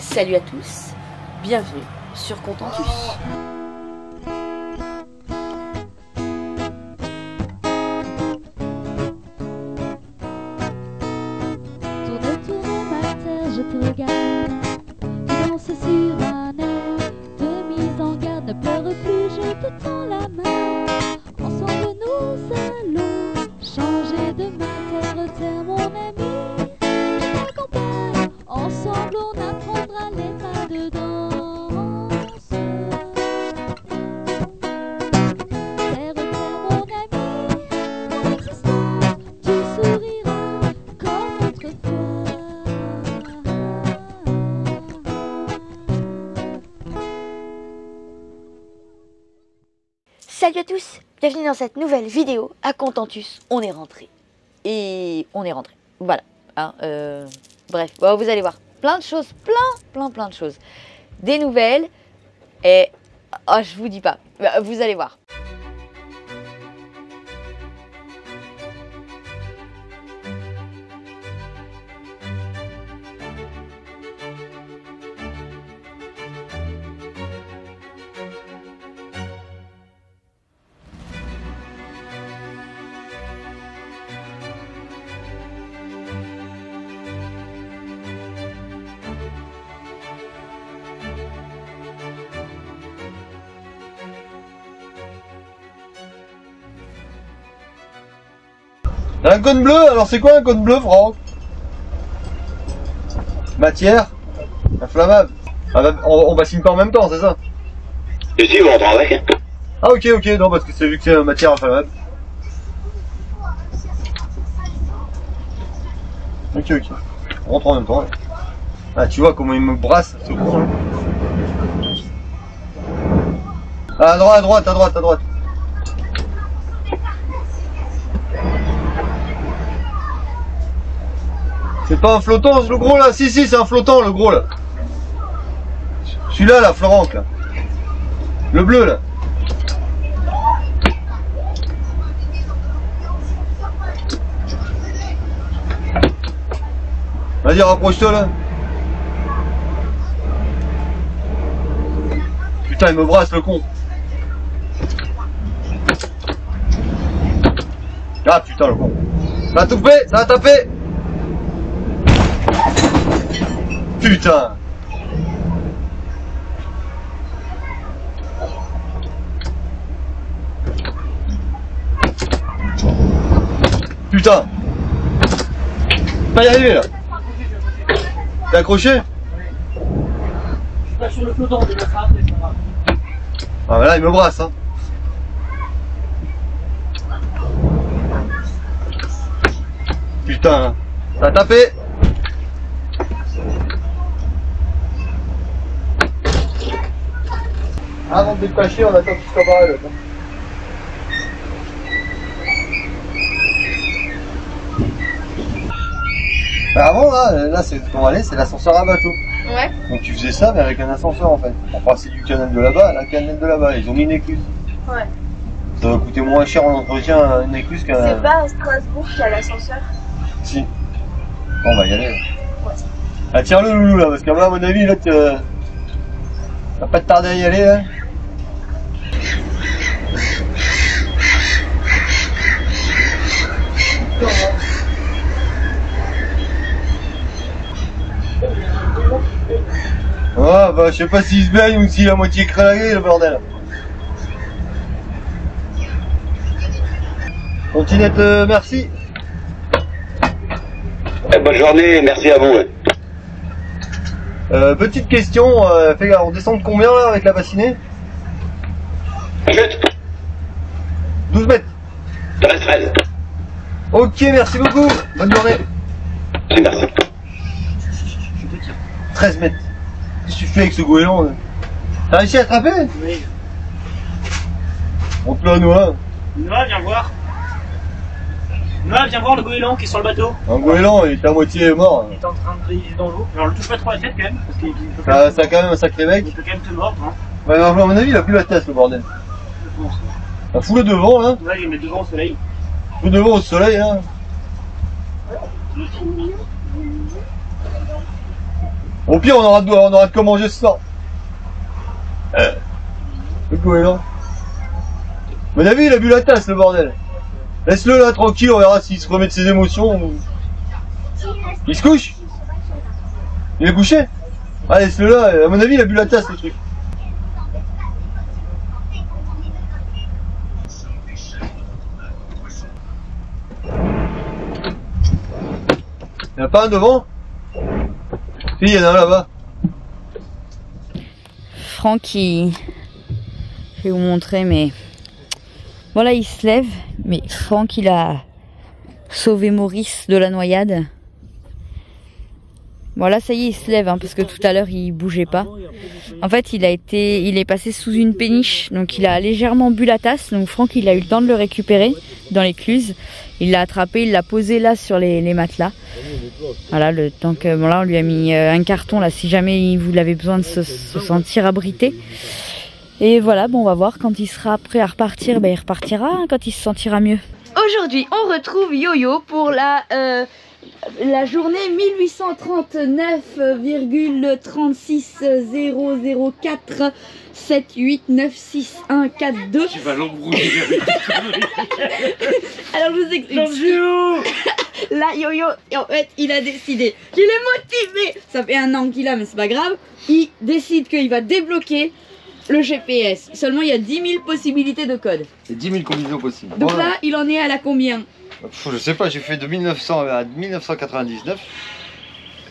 Salut à tous, bienvenue sur Contentus. Tourne, tourne ma terre, je te regarde. Tu danses sur un air de mise en garde. Ne pleure plus, je te tends la main. Ensemble nous allons changer de terre, terre mon ami. Je t'accompagne, ensemble on apprendra les pas de danse. Terre, terre mon ami, mon existence, tu souriras comme autrefois. Salut à tous, bienvenue dans cette nouvelle vidéo à Contentus. On est rentré. Et on est rentré. Voilà. Hein, bref, bon, vous allez voir plein de choses, plein de choses. Des nouvelles et oh, je vous dis pas, vous allez voir. Un cône bleu, alors c'est quoi un cône bleu, Franck? Matière inflammable. Ah bah, on bassine pas en même temps, c'est ça? Et si, vous rentrez avec. Ah ok, non, parce que c'est vu que c'est matière inflammable. Ok, on rentre en même temps. Ouais. Ah, tu vois comment il me brasse, ce con, là. Ah, à droite. C'est pas un flottant le gros là? Si c'est un flottant le gros là. Celui-là là, Florent là. Le bleu là. Vas-y, rapproche-toi là. Putain, il me brasse le con. Ah putain le con. Ça a tout fait, ça a tapé. Putain. Putain. Pas y arriver là. T'es accroché? Je suis pas sur le flottant de la frappe, mais ça va. Ah bah là il me brasse hein. Putain. Ça a tapé. Avant de dépêcher, on attend qu'il soit barré là. Bah avant là c'est pour aller, c'est l'ascenseur à bateau. Ouais. Donc tu faisais ça mais avec un ascenseur en fait. On passait du canal de là-bas à la canal de là-bas. Ils ont mis une écluse. Ouais. Ça va coûter moins cher en entretien une écluse qu'un. C'est pas à Strasbourg qu'il y a l'ascenseur? Si. Bon, on va y aller. Là. Ouais. Ah tiens le loulou là, parce qu'à mon avis là tu vas pas te tarder à y aller là. Ah bah je sais pas s'il se baigne ou s'il est à moitié craqué le bordel. Continette, merci. Bonne journée, merci à vous. Petite question, on descend de combien là avec la bassinée? Chute. 12 mètres. 13. Ok, merci beaucoup. Bonne journée. Merci. 13 mètres. Qu'est-ce que tu fais avec ce goéland là? T'as réussi à attraper? Oui. On te l'a Noah. Noah, viens voir. Noah, viens voir le goéland qui est sur le bateau. Un goéland, il est à moitié mort. Il est en train de il est dans l'eau. Alors le touche pas trop à la tête quand même, parce qu'il peut, Ça a quand même un sacré mec. il peut quand même te mordre. Hein. Ouais, à mon avis, il a plus la tête le bordel. Je pense. Un foule devant là. Là, il met devant au soleil. Foule devant au soleil là. Au pire, on aura de quoi manger ce soir. Le goéland. À mon avis, il a bu la tasse, le bordel. Laisse-le là, tranquille, on verra s'il se remet de ses émotions. Ou... Il se couche? Il est couché? Ah, laisse-le là, à mon avis, il a bu la tasse, le truc. Il n'y en a pas un devant? Si, il y en a un là-bas. Franck, je vais vous montrer, mais voilà, il se lève. Mais Franck, il a sauvé Maurice de la noyade. Voilà, ça y est, il se lève, hein, parce que tout à l'heure, il bougeait pas. En fait, il est passé sous une péniche, donc il a légèrement bu la tasse. Donc Franck, il a eu le temps de le récupérer dans l'écluse. Il l'a attrapé, il l'a posé là sur les matelas. Voilà, le temps que bon là, on lui a mis un carton là, si jamais vous l'avez besoin de se sentir abrité. Et voilà, bon, on va voir quand il sera prêt à repartir, ben il repartira hein, quand il se sentira mieux. Aujourd'hui, on retrouve Yo-Yo pour la journée 1839,36004 7896142. Tu vas l'embrouiller avec tes conneries. Alors je vous explique. Là, Yo-Yo, en fait, il a décidé qu'il est motivé. Ça fait 1 an qu'il a, mais c'est pas grave. Il décide qu'il va débloquer le GPS. Seulement, il y a 10 000 possibilités de code. C'est 10 000 combinaisons possibles. Donc là, il en est à la combien? Je sais pas, j'ai fait de 1900 à 1999.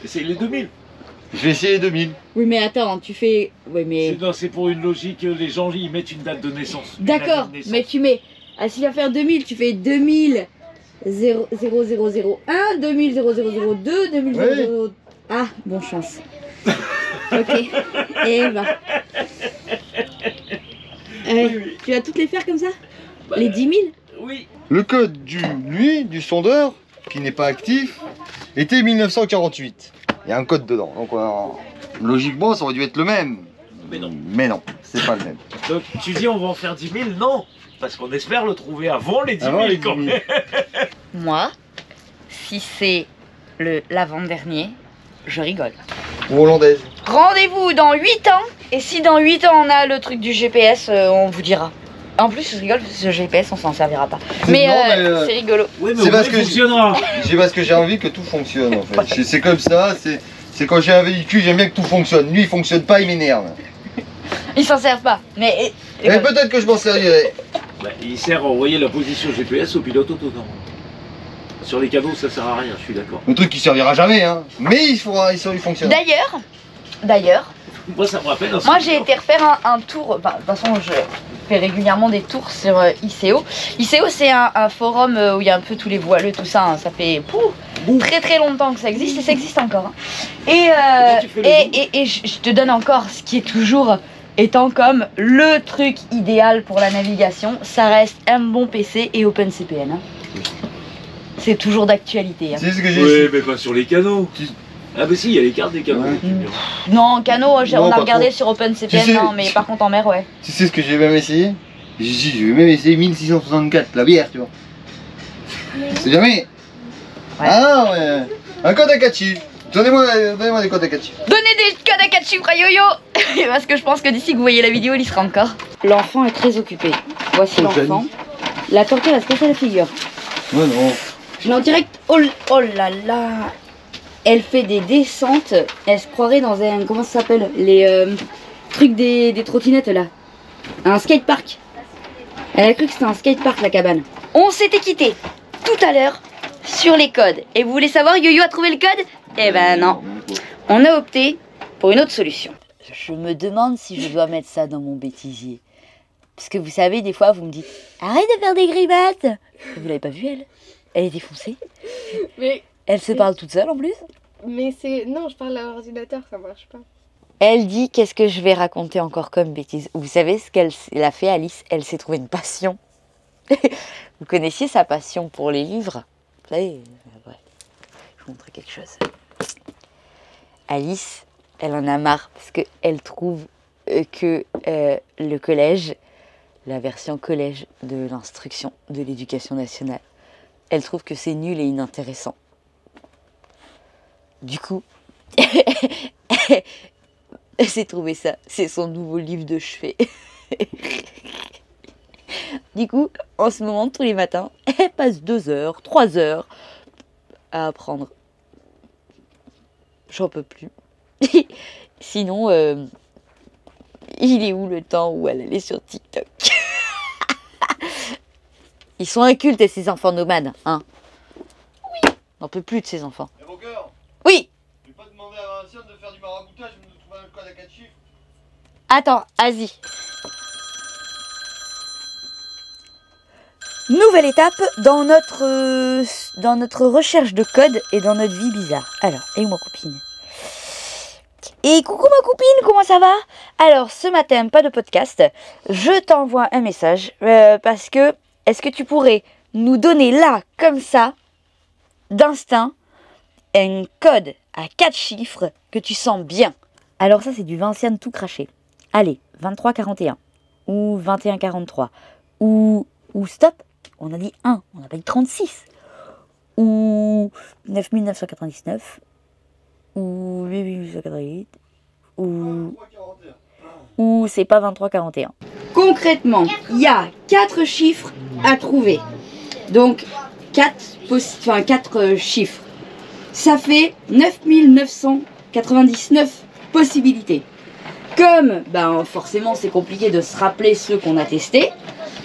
C'est les 2000. Je vais essayer 2000. Oui, mais attends, tu fais... Oui, mais... C'est pour une logique, les gens ils mettent une date de naissance. D'accord, mais tu mets... Ah, s'il va faire 2000, tu fais 2000 0001, 2000 0002, 2000 00... Ah, bon chance. Ok. Et bah... Oui. Tu vas toutes les faire comme ça? Les 10 000? Oui. Le code du sondeur, qui n'est pas actif, était 1948. Il y a un code dedans, donc logiquement ça aurait dû être le même. Mais non, c'est pas le même. Donc tu dis on va en faire 10 000? Non, parce qu'on espère le trouver avant les 10 000 quand même. Moi, si c'est l'avant-dernier, je rigole. Ou hollandaise. Rendez-vous dans 8 ans, et si dans 8 ans on a le truc du GPS, on vous dira. En plus, je rigole, parce que ce GPS, on s'en servira pas. Mais c'est rigolo. Oui, mais c'est parce que fonctionnera. C'est parce que j'ai envie que tout fonctionne en fait. C'est comme ça, c'est quand j'ai un véhicule, j'aime bien que tout fonctionne. Lui, il fonctionne pas, il m'énerve. Ils s'en servent pas, mais... Et peut-être que je m'en servirai. Bah, il sert à envoyer la position GPS au pilote autonome. Sur les canaux, ça sert à rien, je suis d'accord. Le truc qui servira jamais, hein. Mais il fonctionne. D'ailleurs, moi ça me rappelle. Moi j'ai été refaire un tour, enfin, de toute façon je fais régulièrement des tours sur ICO. ICO c'est un forum où il y a un peu tous les voileux, tout ça, hein. Ça fait très très longtemps que ça existe et ça existe encore. Hein. Et je te donne encore ce qui est toujours étant comme le truc idéal pour la navigation, ça reste un bon PC et OpenCPN. Hein. C'est toujours d'actualité. Hein. C'est ce que j'ai Oui, mais pas sur les canaux. Ah bah si, il y a les cartes des canaux. Ouais. Non, canaux, on a regardé trop. Sur OpenCPN, non, mais par contre en mer, ouais. Tu sais ce que j'ai même essayé? J'ai dit, je vais même essayer 1664, la bière, tu vois. C'est jamais. Ouais. Ah non, mais... Un code à 4 chiffres. Donnez-moi des codes à 4 chiffres. Donnez des codes à 4 chiffres à Yo-Yo. Parce que je pense que d'ici que vous voyez la vidéo, il y sera encore. L'enfant est très occupé. Voici l'enfant. La tortue, elle a se cassé la figure. Ouais, non. Je l'ai en direct. Oh là là. Elle fait des descentes. Elle se croirait dans un... Comment ça s'appelle? Les trucs des trottinettes là. Un skatepark. Elle a cru que c'était un skatepark, la cabane. On s'était quitté tout à l'heure sur les codes. Et vous voulez savoir, Yo-Yo a trouvé le code? Eh ben non. On a opté pour une autre solution. Je me demande si je dois mettre ça dans mon bêtisier. Parce que vous savez, des fois, vous me dites arrête de faire des grimaces. Vous l'avez pas vue, elle? Elle est défoncée. Mais... Elle se parle toute seule en plus. Mais c'est... Non, je parle à l'ordinateur, ça marche pas. Elle dit qu'est-ce que je vais raconter encore comme bêtise. Vous savez ce qu'elle a fait, Alice? Elle s'est trouvée une passion. Vous connaissiez sa passion pour les livres? Vous savez, ouais. Je vais vous montrer quelque chose. Alice, elle en a marre parce qu'elle trouve que le collège, la version collège de l'instruction de l'éducation nationale, elle trouve que c'est nul et inintéressant. Du coup, Elle s'est trouvé ça. C'est son nouveau livre de chevet. Du coup, en ce moment, tous les matins, elle passe 2 heures, 3 heures à apprendre. J'en peux plus. Sinon, il est où le temps où elle allait sur TikTok? Ils sont incultes, ces enfants nomades, hein. Oui. J'en peux plus de ces enfants. Eh mon cœur, Oui. je vais pas demander à Vinciane de faire du maraboutage, mais de trouver un code à 4 chiffres. Attends, vas-y. Nouvelle étape dans notre recherche de code et dans notre vie bizarre. Alors, et ma copine? Et coucou ma copine, comment ça va? Alors, ce matin, pas de podcast. Je t'envoie un message parce que, est-ce que tu pourrais nous donner là, comme ça, d'instinct, un code à 4 chiffres que tu sens bien? Alors ça, c'est du Vinciane tout craché. Allez, 2341 ou 2143 ou stop, on a dit 1, on a pas dit 36 ou 9999 ou 8888 ou c'est pas 2341. Concrètement, il y a 4 chiffres à trouver. Donc 4 chiffres. Ça fait 9999 possibilités. Comme forcément c'est compliqué de se rappeler ceux qu'on a testés,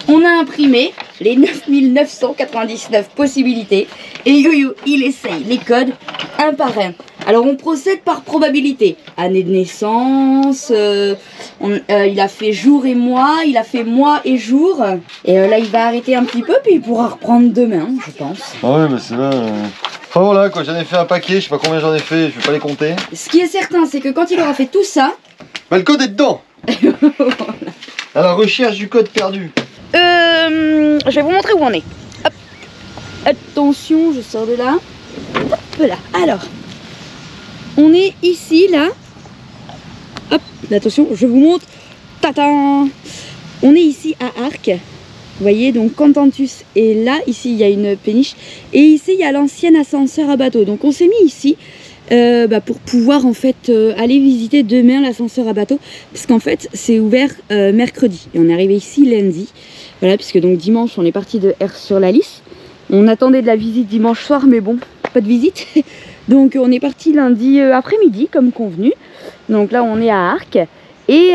on a imprimé les 9999 possibilités et Yo-Yo il essaye les codes un par un. Alors on procède par probabilité. Année de naissance, il a fait jour et mois, il a fait mois et jour. Et là il va arrêter un petit peu puis il pourra reprendre demain je pense. Ah ouais mais c'est là... Enfin voilà quoi, j'en ai fait un paquet, je sais pas combien j'en ai fait, je vais pas les compter. Ce qui est certain c'est que quand il aura fait tout ça... Bah le code est dedans. À la recherche du code perdu. Je vais vous montrer où on est. Hop. Attention, je sors de là. Hop là. Alors, on est ici, là. Hop, attention, je vous montre. Tatan. On est ici à Arques. Vous voyez, donc Contentus est là. Ici, il y a une péniche. Et ici, il y a l'ancien ascenseur à bateau. Donc, on s'est mis ici. Pour pouvoir en fait aller visiter demain l'ascenseur à bateau parce qu'en fait c'est ouvert mercredi et on est arrivé ici lundi, voilà, puisque donc dimanche on est parti de Aires-sur-la-Lys. On attendait de la visite dimanche soir mais bon, pas de visite donc on est parti lundi après-midi comme convenu. Donc là on est à Arques et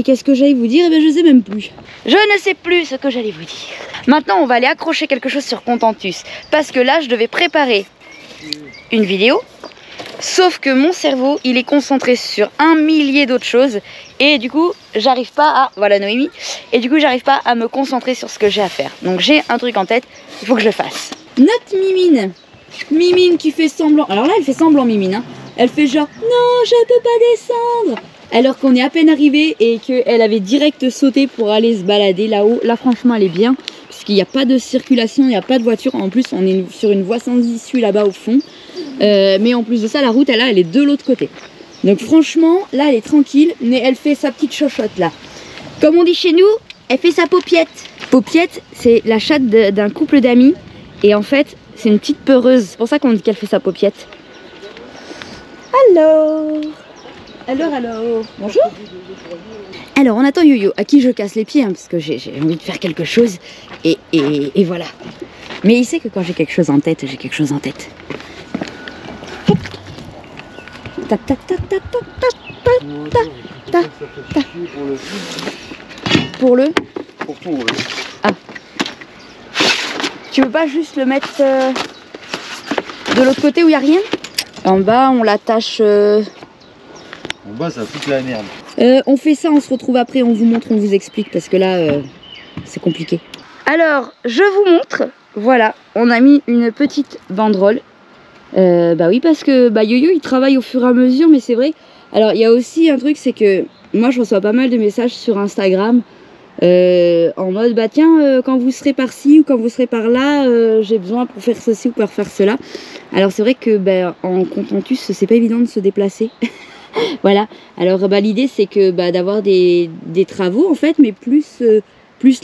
qu'est-ce que j'allais vous dire? Je sais même plus. Je ne sais plus ce que j'allais vous dire. Maintenant on va aller accrocher quelque chose sur Contentus parce que là je devais préparer une vidéo, sauf que mon cerveau il est concentré sur 1 millier d'autres choses et du coup j'arrive pas à, voilà Noémie, et du coup j'arrive pas à me concentrer sur ce que j'ai à faire. Donc j'ai un truc en tête, il faut que je le fasse. Notre Mimine qui fait semblant, alors là elle fait semblant Mimine, hein. Elle fait genre non je peux pas descendre, alors qu'on est à peine arrivé et qu'elle avait direct sauté pour aller se balader là-haut. Là franchement elle est bien, puisqu'il n'y a pas de circulation, il n'y a pas de voiture, en plus on est sur une voie sans issue là-bas au fond. Mais en plus de ça, la route, elle est de l'autre côté. Donc franchement, là, elle est tranquille, mais elle fait sa petite chochotte là. Comme on dit chez nous, elle fait sa paupiette. Paupiette, c'est la chatte d'un couple d'amis. Et en fait, c'est une petite peureuse. C'est pour ça qu'on dit qu'elle fait sa paupiette. Alors. Bonjour. Alors, on attend Yo-Yo, à qui je casse les pieds, hein, parce que j'ai envie de faire quelque chose. Et voilà. Mais il sait que quand j'ai quelque chose en tête, j'ai quelque chose en tête. Ta ta ta ta ta ta ta ta. Pour le? Pour tout, ouais. Ah. Tu veux pas juste le mettre de l'autre côté où il n'y a rien? En bas, on l'attache... En bas, ça fout la merde. On fait ça, on se retrouve après, on vous montre, on vous explique, parce que là, c'est compliqué. Alors, je vous montre, voilà, on a mis une petite banderole. Bah oui, parce que Yo-Yo, il travaille au fur et à mesure, mais c'est vrai. Alors, il y a aussi un truc, c'est que moi, je reçois pas mal de messages sur Instagram, en mode, tiens, quand vous serez par-ci ou quand vous serez par-là, j'ai besoin pour faire ceci ou pour faire cela. Alors, c'est vrai que en Contentus, c'est pas évident de se déplacer. Voilà, alors l'idée c'est que d'avoir des travaux en fait, mais plus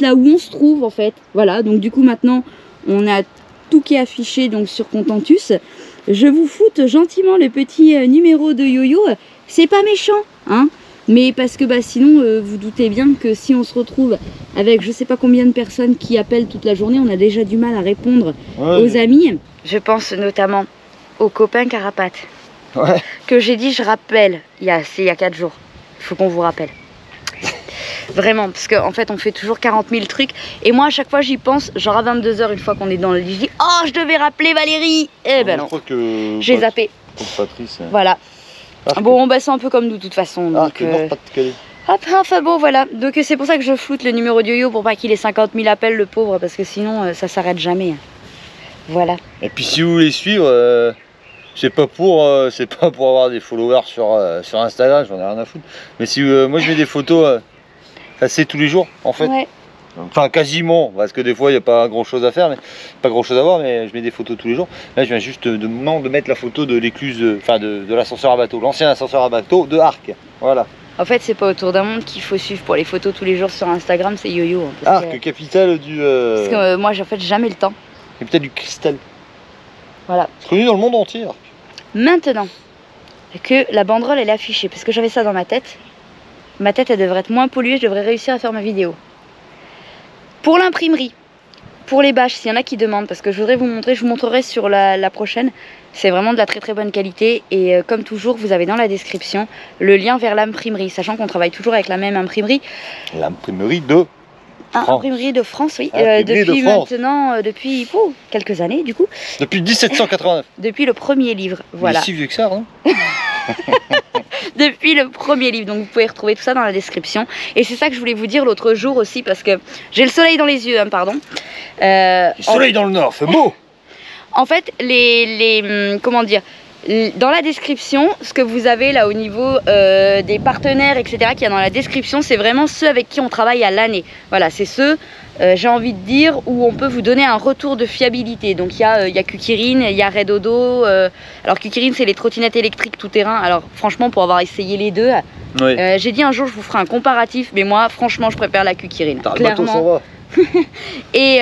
là où on se trouve en fait. Voilà, donc du coup maintenant on a tout qui est affiché donc sur Contentus. je vous foute gentiment le petit numéro de yo-yo. C'est pas méchant, hein, mais parce que bah, sinon, vous doutez bien que si on se retrouve avec je sais pas combien de personnes qui appellent toute la journée, on a déjà du mal à répondre aux amis. Je pense notamment aux copains carapates. Ouais. Que j'ai dit, je rappelle, il y a 4 jours. Il faut qu'on vous rappelle. Vraiment, parce qu'en fait, on fait toujours 40 000 trucs. Et moi, à chaque fois, j'y pense, genre à 22 h, une fois qu'on est dans le lit, je dis, oh, je devais rappeler Valérie. Eh ben non, j'ai zappé. Patrice. Voilà. Bon, bah, c'est un peu comme nous, de toute façon. Donc, enfin bon, voilà. Donc, c'est pour ça que je floute le numéro de yo-yo pour pas qu'il ait 50 000 appels, le pauvre, parce que sinon, ça s'arrête jamais. Voilà. Et puis, si vous voulez suivre, c'est pas pour avoir des followers sur Instagram, j'en ai rien à foutre. Mais si moi je mets des photos assez tous les jours en fait. Ouais. Enfin quasiment, parce que des fois il n'y a pas grand chose à faire, mais pas grand chose à voir, mais je mets des photos tous les jours. Là je viens juste de mettre la photo de l'écluse, enfin de l'ascenseur à bateau, l'ancien ascenseur à bateau de Arques. Voilà. En fait c'est pas autour d'un monde qu'il faut suivre pour les photos tous les jours sur Instagram, c'est yo-yo. Arques, capitale du... Parce que moi j'ai en fait jamais le temps. Capitale du cristal. Voilà. C'est connu dans le monde entier. Arques. Maintenant que la banderole elle est affichée, parce que j'avais ça dans ma tête elle devrait être moins polluée, je devrais réussir à faire ma vidéo. Pour l'imprimerie, pour les bâches, s'il y en a qui demandent, parce que je voudrais vous montrer, je vous montrerai sur la prochaine, c'est vraiment de la très bonne qualité et comme toujours vous avez dans la description le lien vers l'imprimerie, sachant qu'on travaille toujours avec la même imprimerie. L'imprimerie de France. Imprimerie de France, oui, depuis maintenant, depuis quelques années du coup. Depuis 1789. Depuis le premier livre, voilà. C'est si vieux que ça, hein. Depuis le premier livre, donc vous pouvez retrouver tout ça dans la description. Et c'est ça que je voulais vous dire l'autre jour aussi, parce que j'ai le soleil dans les yeux, hein, pardon. Le soleil dans le nord, c'est beau. En fait, comment dire, dans la description, ce que vous avez là au niveau des partenaires, etc., qu'il y a dans la description, c'est vraiment ceux avec qui on travaille à l'année. Voilà, c'est ceux, j'ai envie de dire, où on peut vous donner un retour de fiabilité. Donc il y a Kukirin, il y a Redodo. Alors Kukirin, c'est les trottinettes électriques tout-terrain. Alors franchement, pour avoir essayé les deux, oui. J'ai dit un jour je vous ferai un comparatif, mais moi, franchement, je préfère la Kukirin. Clairement. Et...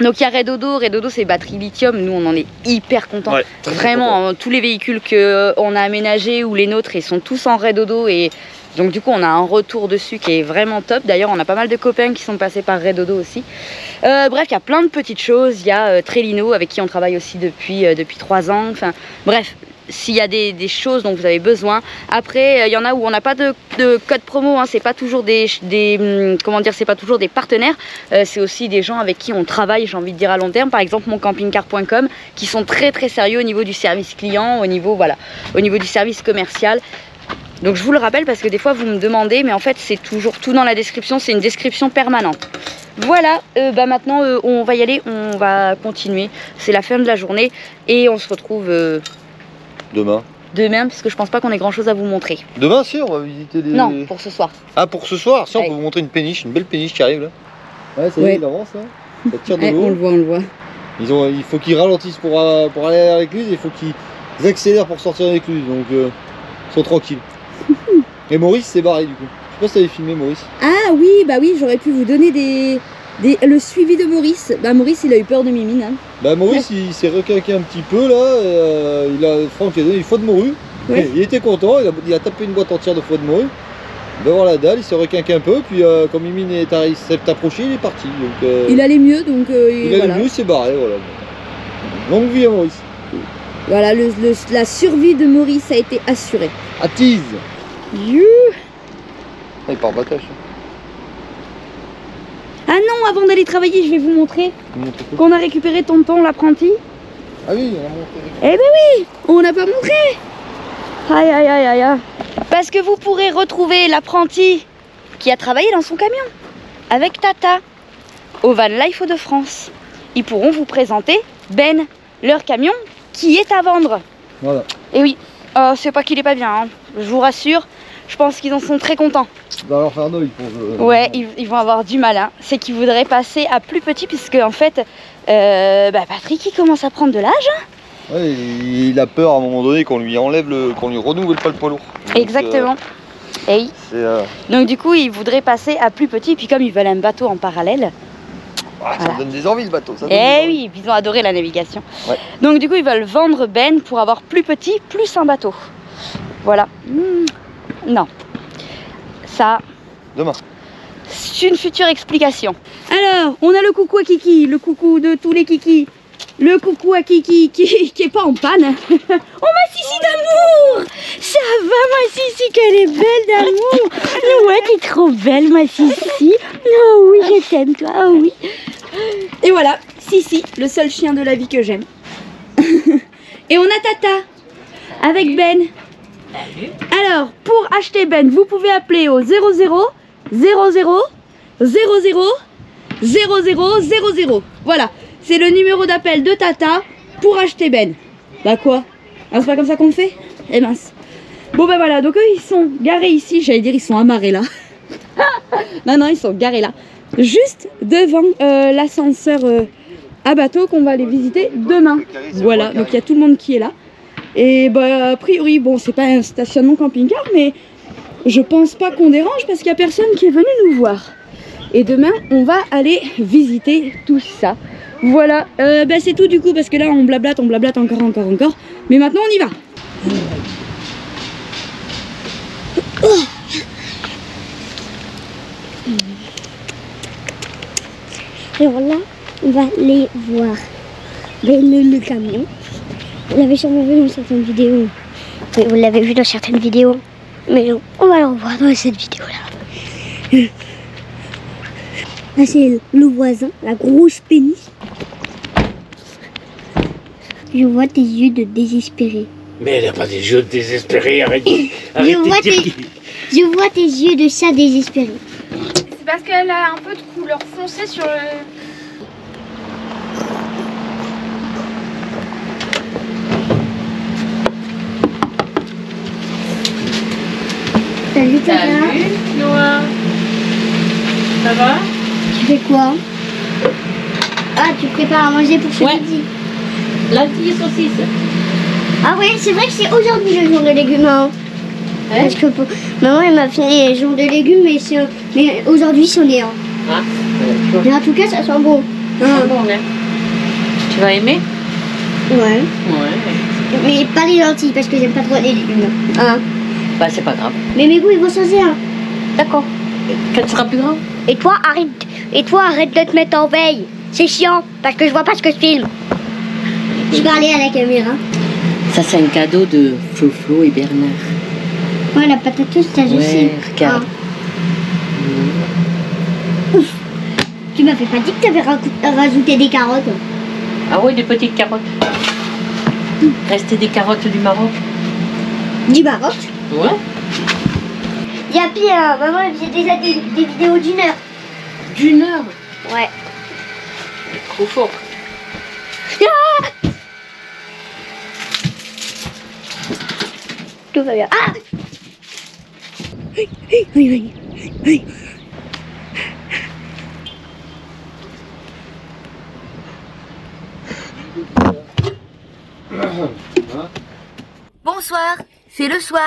donc il y a Redodo, c'est batterie lithium, nous on en est hyper contents. Ouais, vraiment, tous les véhicules qu'on a aménagés ou les nôtres, ils sont tous en Redodo et donc du coup on a un retour dessus qui est vraiment top. D'ailleurs on a pas mal de copains qui sont passés par Redodo aussi. Bref, il y a plein de petites choses, il y a Trellino avec qui on travaille aussi depuis 3 ans, enfin bref. S'il y a des choses dont vous avez besoin. Après, il y en a où on n'a pas de code promo, hein. C'est pas toujours comment dire, c'est pas toujours des partenaires. C'est aussi des gens avec qui on travaille, j'ai envie de dire à long terme. Par exemple, moncampingcar.com, qui sont très sérieux au niveau du service client, au niveau du service commercial. Donc je vous le rappelle parce que des fois vous me demandez, mais en fait c'est toujours tout dans la description, c'est une description permanente. Voilà, maintenant on va y aller, on va continuer. C'est la fin de la journée et on se retrouve... Demain, parce que je pense pas qu'on ait grand chose à vous montrer. Demain, si, on va visiter des... Non, pour ce soir. Ah, pour ce soir, si, on peut vous montrer une péniche, une belle péniche qui arrive là. Ouais, ça y est, il avance là. Ça tire de l'eau. On le voit. Il faut qu'ils ralentissent pour aller à l'écluse et il faut qu'ils accélèrent pour sortir de l'écluse, donc ils sont tranquilles. Et Maurice s'est barré du coup. Je sais pas si t'avais filmé Maurice. Ah oui, bah oui, j'aurais pu vous donner le suivi de Maurice. Bah Maurice il a eu peur de Mimine. Hein. Bah Maurice il s'est requinqué un petit peu là, Franck lui a donné une foie de morue. Ouais. Il était content, il a tapé une boîte entière de foie de morue. Devant la dalle, il s'est requinqué un peu, puis quand Mimine s'est approché, il est parti. Donc, il allait mieux, donc il allait mieux, il s'est barré, voilà. Longue vie à Maurice. Voilà, la survie de Maurice a été assurée. Attise. You. Il part en battage. Ah non, avant d'aller travailler, je vais vous montrer qu'on a récupéré tonton l'apprenti. Ah oui, on a montré. Eh ben oui, on n'a pas montré. Aïe aïe aïe aïe aïe. Parce que vous pourrez retrouver l'apprenti qui a travaillé dans son camion avec Tata au Van Life de France. Ils pourront vous présenter leur camion qui est à vendre. Voilà. Et oui, c'est pas qu'il est pas bien, hein. Je vous rassure. Je pense qu'ils en sont très contents. Ça va leur faire d'œil pour... Ouais, ils vont avoir du mal. Hein. C'est qu'ils voudraient passer à plus petit, puisque en fait, Patrick, il commence à prendre de l'âge. Hein. Ouais, il a peur à un moment donné qu'on lui enlève qu'on lui renouvelle pas le poids lourd. Donc, exactement. Et oui. Donc du coup, ils voudraient passer à plus petit, puis comme ils veulent un bateau en parallèle, Ah, ça Voilà. me donne des envies le bateau. Ça donne Eh des envies. oui, ils ont adoré la navigation. Ouais. Donc du coup, ils veulent vendre Ben pour avoir plus petit, plus un bateau. Voilà. Non. Ça, Demain. c'est une future explication. Alors, on a le coucou à Kiki, le coucou de tous les Kiki. Le coucou à Kiki qui est pas en panne. Oh ma Sissi d'amour! Ça va ma Sissi, qu'elle est belle d'amour! Ouais, t'es trop belle ma Sissi. Oh oui, je t'aime toi, oh oui. Et voilà, Sissi, le seul chien de la vie que j'aime. Et on a Tata avec Ben. Alors, pour acheter Ben, vous pouvez appeler au 00 00 00 0000. Voilà, c'est le numéro d'appel de Tata pour acheter Ben. Bah quoi? Ah, c'est pas comme ça qu'on fait? Eh mince. Bon bah voilà, donc eux ils sont garés ici, j'allais dire ils sont amarrés là. Non, ils sont garés là. Juste devant l'ascenseur à bateau qu'on va aller visiter demain. Voilà, donc il y a tout le monde qui est là. Et bah a priori, bon c'est pas un stationnement camping-car, mais je pense pas qu'on dérange parce qu'il y a personne qui est venu nous voir. Et demain on va aller visiter tout ça. Voilà, bah c'est tout du coup parce que là on blablate encore. Mais maintenant on y va. Alors là, on va aller voir le camion. Vous l'avez sûrement vu dans certaines vidéos. Oui, vous l'avez vu dans certaines vidéos. Mais on va le revoir dans cette vidéo-là. Là, c'est le voisin, la grosse péniche. Je vois tes yeux de désespéré. Mais elle n'a pas des yeux désespérés, arrête de Je vois tes yeux de chat désespéré. C'est parce qu'elle a un peu de couleur foncée sur le... Salut Tata. Noah. Ça va? Tu fais quoi? Ah, tu prépares à manger pour ce midi. Lentilles saucisses. Ah ouais, c'est vrai que c'est aujourd'hui le jour de légumes. Hein. Parce que maman elle m'a fait les jours de légumes, mais aujourd'hui c'en est un. Ah, Mais en tout cas, ça sent bon. bon, hein. Tu vas aimer? Ouais. Ouais. Mais pas les lentilles parce que j'aime pas trop les légumes. Hein. Bah c'est pas grave. Mais mes goûts ils vont changer. Hein. D'accord. Quand tu seras plus grand. Et toi, arrête de te mettre en veille. C'est chiant parce que je vois pas ce que je filme. Je parlais à la caméra. Ça c'est un cadeau de Flo et Bernard. Ouais, la patateuse, ça je sais. Regarde. Ouf. Tu m'avais pas dit que t'avais rajouté des carottes. Ah ouais, des petites carottes. Rester des carottes du Maroc. Du Maroc. Ouais. Il y a pire, maman elle faisait déjà des vidéos d'1 heure. D'1 heure? Ouais. Trop fort. Ah, tout va bien. Ah, oui. Bonsoir, c'est le soir.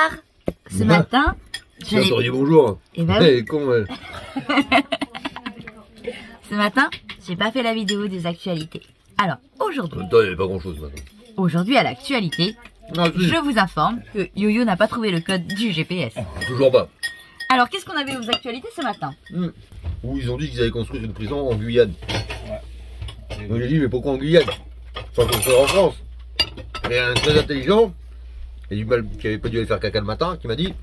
Ce matin, je Ça dit bonjour. Eh ben oui. Hey, con, elle. Ce matin, j'ai pas fait la vidéo des actualités. Alors, aujourd'hui, Attends, il n'y avait pas grand chose maintenant. à l'actualité, Ah, si. je vous informe que Yo-Yo n'a pas trouvé le code du GPS. Toujours pas. Alors, qu'est-ce qu'on avait aux actualités ce matin? Où ils ont dit qu'ils avaient construit une prison en Guyane. Donc j'ai dit, mais pourquoi en Guyane? Sans construire en France. Il y a un très intelligent, qui avait pas dû aller faire caca le matin, qui m'a dit,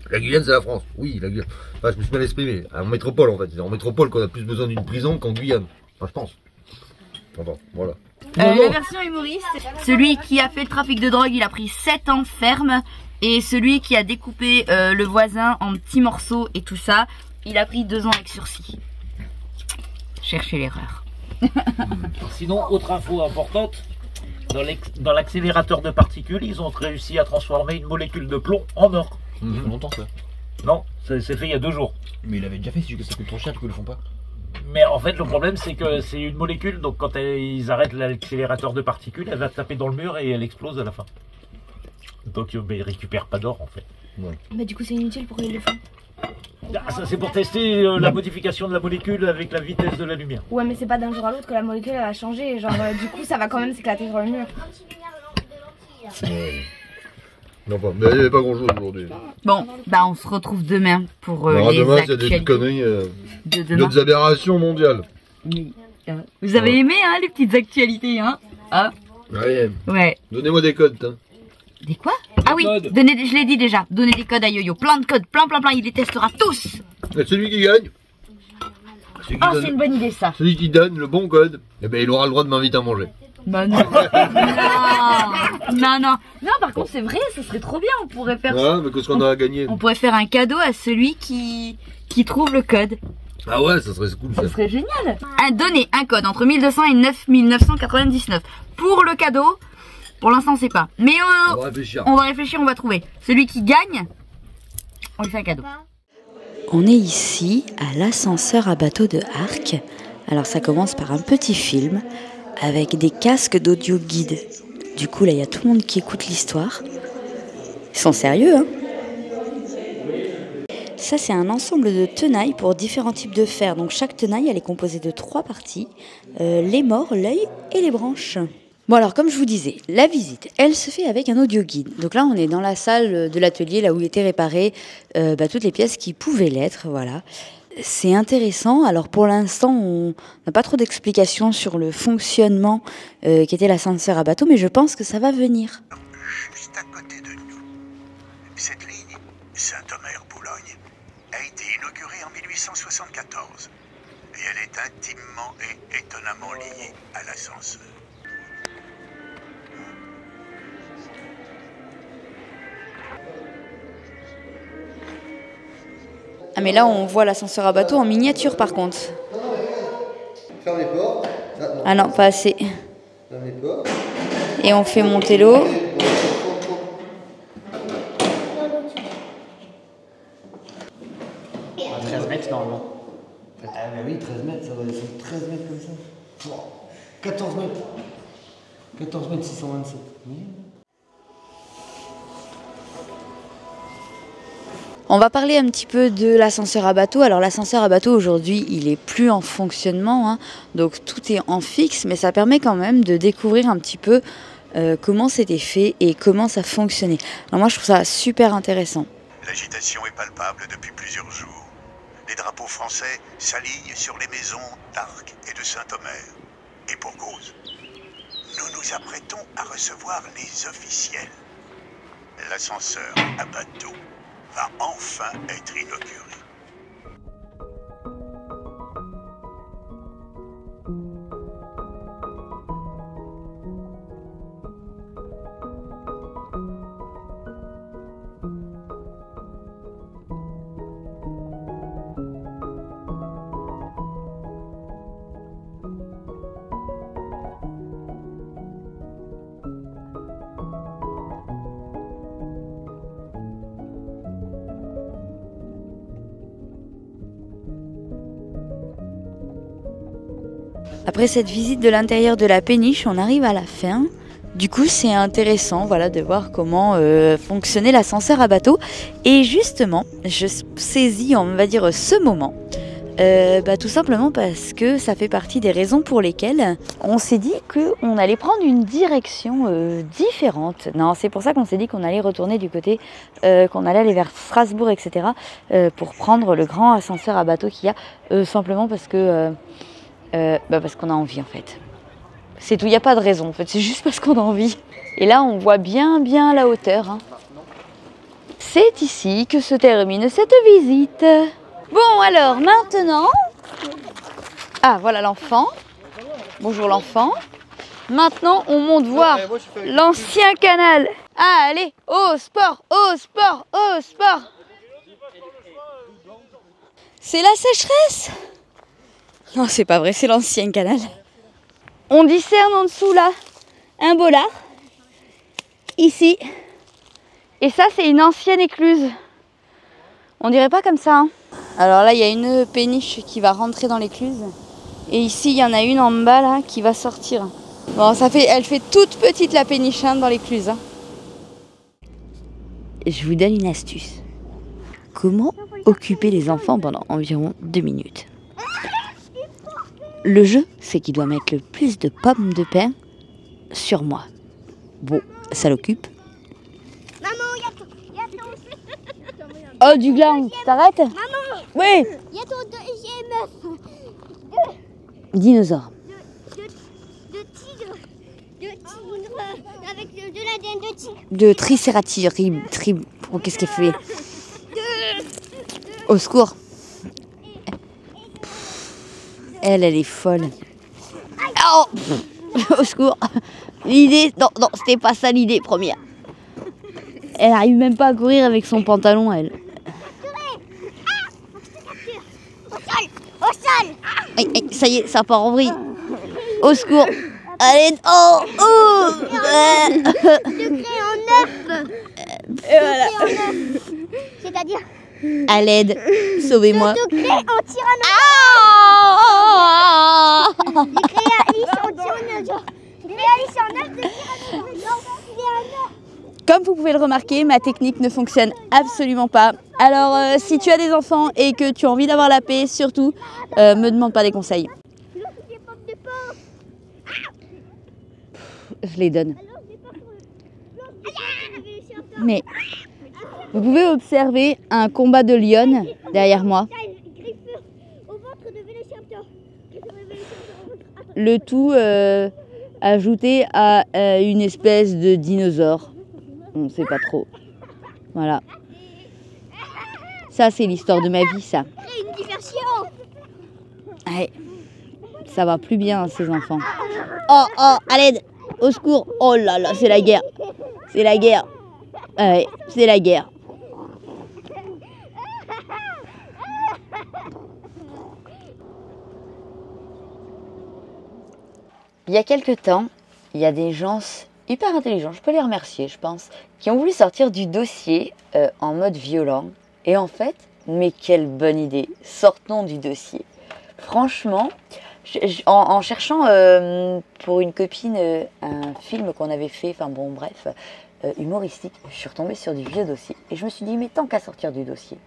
la Guyane c'est la France. Oui, la Guyane. Enfin, je me suis mal exprimé. En métropole en fait. C'est en métropole qu'on a plus besoin d'une prison qu'en Guyane. Enfin, je pense. Enfin, voilà. La version humoriste, celui qui a fait le trafic de drogue, il a pris 7 ans ferme. Et celui qui a découpé le voisin en petits morceaux et tout ça, il a pris 2 ans avec sursis. Cherchez l'erreur. Sinon, autre info importante, dans l'accélérateur de particules, ils ont réussi à transformer une molécule de plomb en or. Ça fait longtemps ça. Non, c'est fait il y a 2 jours. Mais il avait déjà fait, c'est que ça coûte trop cher, du coup ils le font pas. Mais en fait, le problème, c'est que c'est une molécule, donc quand ils arrêtent l'accélérateur de particules, elle va taper dans le mur et elle explose à la fin. Donc, ils récupèrent pas d'or en fait. Bah du coup c'est inutile, pourquoi ils le font? Ah, ça c'est pour tester la modification de la molécule avec la vitesse de la lumière. Ouais, mais c'est pas d'un jour à l'autre que la molécule elle va changer. Genre, du coup, ça va quand même s'éclater sur le mur. Ouais. Non, pas. Mais il n'y avait pas grand chose aujourd'hui. Bon, bah on se retrouve demain pour Alors, les demain, il y a actualités des conneries, de demain. des aberrations mondiales. Oui. Vous avez aimé hein, les petites actualités, hein? Ah. Ouais. Ouais. Donnez-moi des codes, hein. Des quoi? Ah oui, donnez, je l'ai dit déjà, donnez des codes à Yo-Yo, plein de codes, plein, il les testera tous. Et celui qui gagne, Oh, c'est une bonne idée ça. celui qui donne le bon code, eh ben, il aura le droit de m'inviter à manger. Bah non. non, par contre c'est vrai, ce serait trop bien, on pourrait faire Ouais, mais qu'est-ce qu'on a à gagner? On pourrait faire un cadeau à celui qui trouve le code. Ah ouais, ça serait cool ça. Ce serait génial. Donner un code entre 1200 et 9999 pour le cadeau. Pour l'instant, c'est pas. Mais on va réfléchir. On va trouver. Celui qui gagne, on lui fait un cadeau. On est ici à l'ascenseur à bateau de Arques. Alors ça commence par un petit film avec des casques d'audio guide. Du coup, là, il y a tout le monde qui écoute l'histoire. Ils sont sérieux, hein? Ça, c'est un ensemble de tenailles pour différents types de fer. Donc chaque tenaille, elle est composée de 3 parties. Les morts, l'œil et les branches. Bon alors comme je vous disais, la visite, elle se fait avec un audio guide. Donc là on est dans la salle de l'atelier, là où étaient réparées toutes les pièces qui pouvaient l'être, voilà. C'est intéressant, alors pour l'instant on n'a pas trop d'explications sur le fonctionnement qu'était l'ascenseur à bateau, mais je pense que ça va venir. Juste à côté de nous, cette ligne, Saint-Omer-Boulogne, a été inaugurée en 1874. Et elle est intimement et étonnamment liée à l'ascenseur. Ah mais là on voit l'ascenseur à bateau en miniature par contre. Ferme les portes. Ah non, pas assez. Ferme les portes. Et on fait monter l'eau. 13 mètres normalement. Ah bah oui, 13 mètres, ça va descendre 13 mètres comme ça. 14 mètres. 14 mètres 627. On va parler un petit peu de l'ascenseur à bateau. Alors l'ascenseur à bateau aujourd'hui, il est plus en fonctionnement, hein, donc tout est en fixe, mais ça permet quand même de découvrir un petit peu comment c'était fait et comment ça fonctionnait. Alors moi je trouve ça super intéressant. L'agitation est palpable depuis plusieurs jours. Les drapeaux français s'alignent sur les maisons d'Arques et de Saint-Omer. Et pour cause, nous nous apprêtons à recevoir les officiels. L'ascenseur à bateau va enfin être inauguré. Après cette visite de l'intérieur de la péniche, on arrive à la fin. Du coup, c'est intéressant voilà, de voir comment fonctionnait l'ascenseur à bateau. Et justement, je saisis, on va dire, ce moment. Tout simplement parce que ça fait partie des raisons pour lesquelles on s'est dit qu'on allait prendre une direction différente. Non, c'est pour ça qu'on s'est dit qu'on allait retourner du côté, qu'on allait aller vers Strasbourg, etc. Pour prendre le grand ascenseur à bateau qu'il y a, simplement parce que... parce qu'on a envie en fait. C'est tout, il n'y a pas de raison en fait, c'est juste parce qu'on a envie. Et là on voit bien la hauteur. Hein. C'est ici que se termine cette visite. Bon alors maintenant... Ah voilà l'enfant. Bonjour l'enfant. Maintenant on monte voir l'ancien canal. Ah allez, au sport, au sport, au sport. C'est la sécheresse. Non, c'est pas vrai, c'est l'ancien canal. On discerne en dessous là un bollard, ici. Et ça, c'est une ancienne écluse. On dirait pas comme ça. Hein. Alors là, il y a une péniche qui va rentrer dans l'écluse. Et ici, il y en a une en bas là qui va sortir. Bon, elle fait toute petite la péniche hein, dans l'écluse. Hein. Je vous donne une astuce. Comment occuper les enfants pendant environ 2 minutes. Le jeu, c'est qu'il doit mettre le plus de pommes de pin sur moi. Bon, ça l'occupe. Oh, du gland, t'arrêtes? Maman! Oui! Il y a ton deuxième Dinosaure. de tigre. Avec de l'ADN de tigre. De tricératire. Oh, qu'est-ce qu'elle fait? Au secours. Elle est folle. Oh! Au secours. L'idée... Non, c'était pas ça l'idée première. Elle arrive même pas à courir avec son pantalon, elle. Au sol! Ça y est, ça part en vrille. Au secours. Allez, oh! Degré en 9. Et voilà. C'est-à-dire? À l'aide. Sauvez-moi. Degré en tyrannosaure. Degré Alice en tyrannosaure. Degré Alice en 9 de tyrannosaure. Comme vous pouvez le remarquer, ma technique ne fonctionne absolument pas. Alors, si tu as des enfants et que tu as envie d'avoir la paix, surtout, me demande pas des conseils. Je les donne. Mais vous pouvez observer un combat de lionnes derrière moi. Le tout ajouté à une espèce de dinosaure. On ne sait pas trop. Voilà. Ça, c'est l'histoire de ma vie, ça. Une diversion. Ouais. Ça va plus bien, ces enfants. Oh, à l'aide! Au secours! Oh là là, c'est la guerre! C'est la guerre! Ouais, c'est la guerre. Il y a quelque temps, il y a des gens hyper intelligents, je peux les remercier, je pense, qui ont voulu sortir du dossier en mode violent. Et en fait, mais quelle bonne idée! Sortons du dossier. Franchement, en cherchant pour une copine un film qu'on avait fait, enfin bon bref, humoristique, je suis retombée sur du vieux dossier. Et je me suis dit, mais tant qu'à sortir du dossier,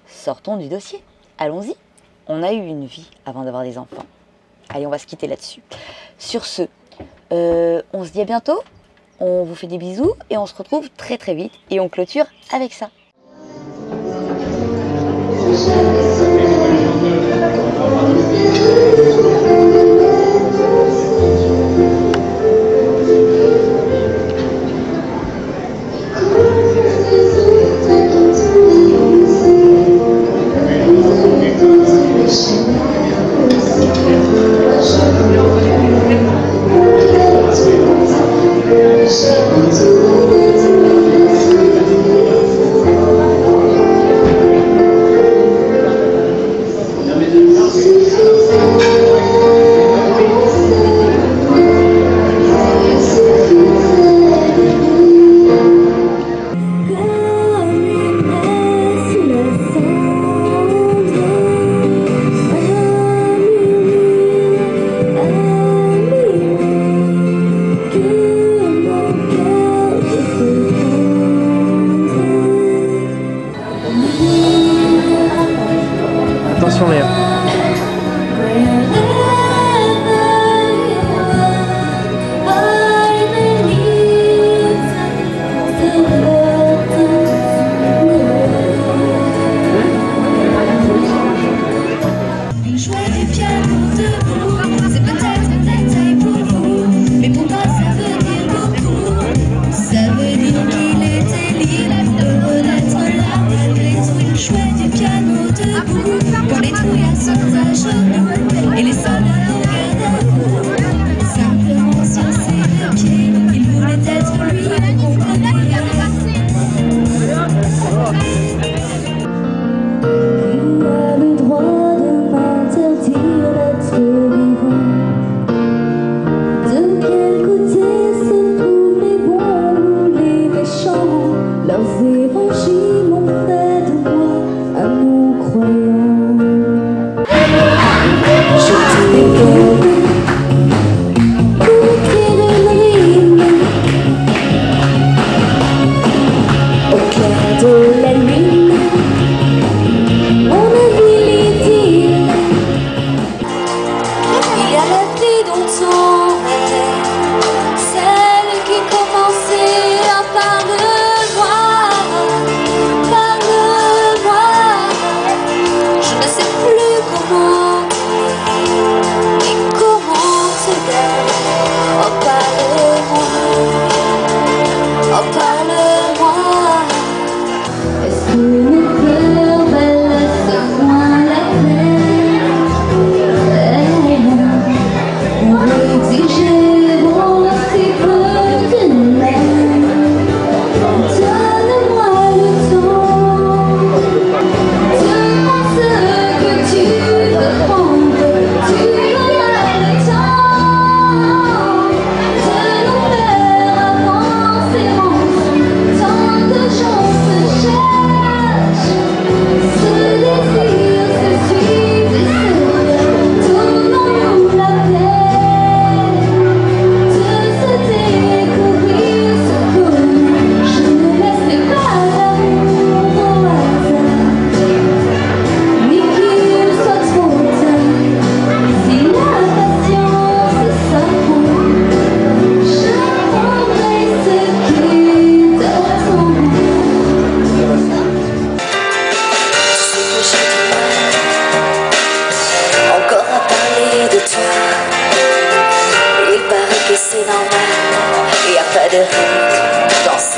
sortons du dossier, allons-y. On a eu une vie avant d'avoir des enfants. Allez, on va se quitter là-dessus. Sur ce, on se dit à bientôt, on vous fait des bisous et on se retrouve très très vite. Et on clôture avec ça.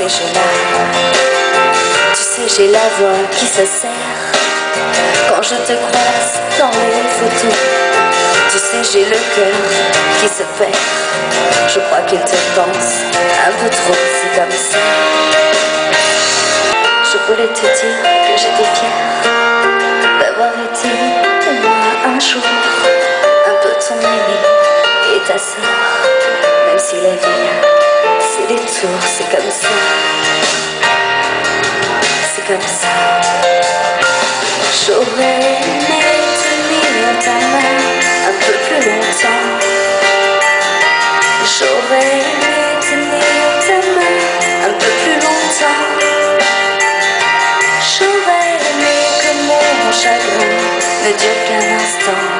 ces jeux-là. Tu sais, j'ai la voix qui se serre quand je te croise dans les photos. Tu sais, j'ai le cœur qui se perd. Je crois qu'il te pense un peu trop, c'est comme ça. Je voulais te dire que j'étais fière d'avoir été moi un jour un peu ton aîné et ta sœur. Même si la vie, c'est des tours, c'est comme ça. C'est comme ça. J'aurais aimé tenir ta main un peu plus longtemps. J'aurais aimé tenir ta main un peu plus longtemps. J'aurais aimé que mon chagrin ne dure qu'un instant.